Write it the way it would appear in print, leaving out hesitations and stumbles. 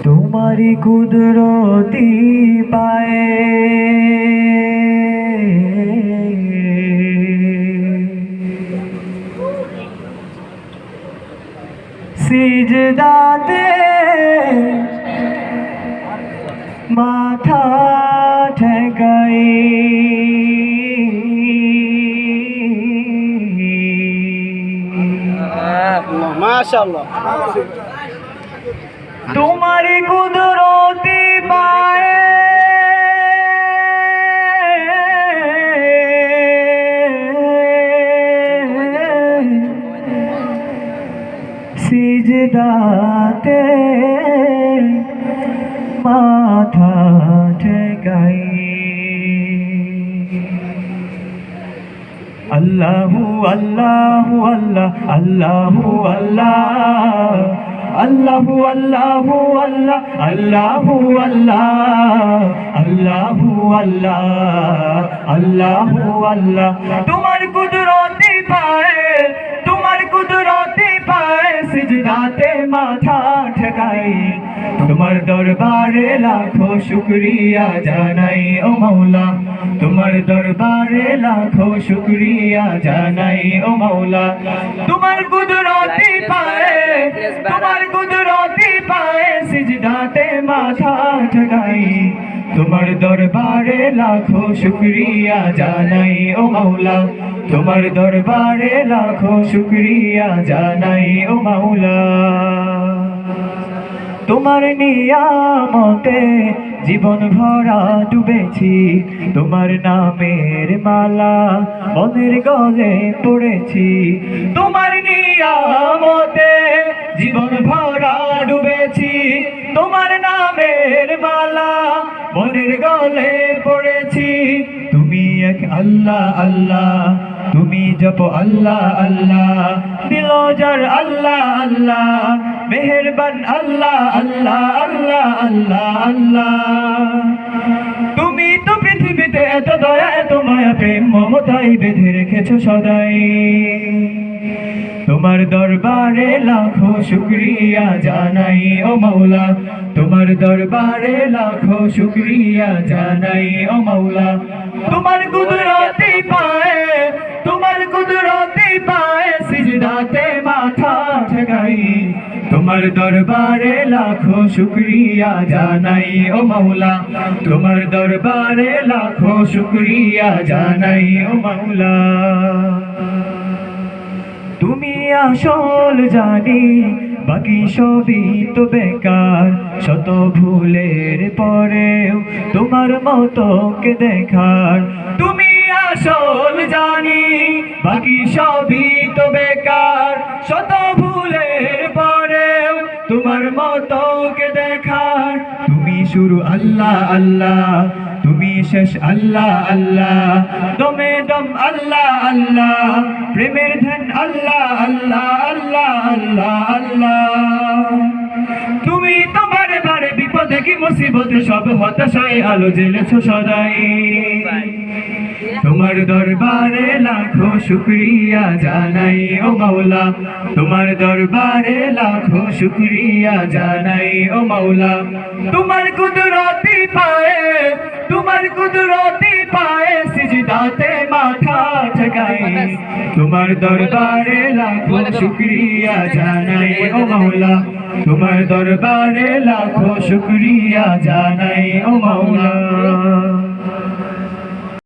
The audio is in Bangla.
तुम्हारी कुदरती पाए सिजदा दे माथा ठेकाई माशाअल्लाह तुम्हारी कुदरती पाए सिजदाते माथा ठेकाई अल्लाहु अल्लाहु अल्लाह अल्लाहु अल्लाह अल्लाहु अल्लाहु अल्लाह अल्लाहु अल्लाह अल्लाहु अल्लाह अल्लाहु अल्लाह तुम्हारी कुदरती पाए तुम्हारी कुदरती पाए सिजदाते माथा ठेकाई तुम्हार दरबारे लाखों शुक्रिया जानाई ओ मौला तुम्हार दरबारे लाखों शुक्रिया जानाई ओ मौला तुम्हार कुदरती पाए तुम्हार कुदरती पाए सिजदाते माथा ठेकाई तुम्हार दरबारे लाखों शुक्रिया जानाई ओ मौला तुम्हार दरबारे लाखों शुक्रिया जानाई ओ मौला তোমার নিয়ামতে জীবন ভরা ডুবেছি তোমার নামের মালা মনের গলে পড়েছি তোমার নিয়ামতে জীবন ভরা ডুবেছি তোমার নামের মালা মনের গলে পড়েছি তুমি এক আল্লাহ আল্লাহ তুমি জপ আল্লাহ আল্লাহ দিল যার আল্লাহ আল্লাহ মেহেরবান আল্লাহ আল্লাহ আল্লাহ আল্লাহ আল্লাহ তুমি তো পৃথিবীতে এত দয়া এত মায়া প্রেম মমতাই বেঁধে রেখেছো সদাই তোমার দরবারে লাখো শুকরিয়া জানাই ও মৌলা তোমার দরবারে লাখো শুকরিয়া জানাই ও মৌলা তোমার কুদরতি পায়ে তোমার কুদরতি পায়ে সিজদাতে মাথা ঠেকাই তোমার দরবারে লাখো শুকরিয়া জানাই ও মৌলা তোমার দরবারে লাখো শুকরিয়া জানাই ও মৌলা তুমি আসল জানি বাকি সবই তো বেকার শত ভুলের পরেও তোমার মতো কে দেখার তুমি আসল জানি বাকি সবই তো বেকার শত ভুলের পরেও তোমার মতো কে দেখার তুমি শুরু আল্লাহ আল্লাহ তুমি শেষ আল্লাহ আল্লাহ দমে দম আল্লাহ আল্লাহ প্রেমের ধন আল্লাহ আল্লাহ আল্লাহ আল্লাহ আল্লাহ তুমি তোমার বারে বিপদে কি মুসিবতে সব হতাশায় আলো জ্বেলেছো সদাই তোমার দরবারে লাখো শুকরিয়া জানাই ও মৌলা তোমার দরবারে লাখো শুকরিয়া জানাই ও মৌলা তোমার কুদরতি পায়ে তোমার কুদরতি পায়ে সিজদাতে মাথা ঠেকাই তোমার দরবারে লাখো শুকরিয়া জানাই ও মৌলা তোমার দরবারে লাখো শুকরিয়া জানাই ও মৌলা।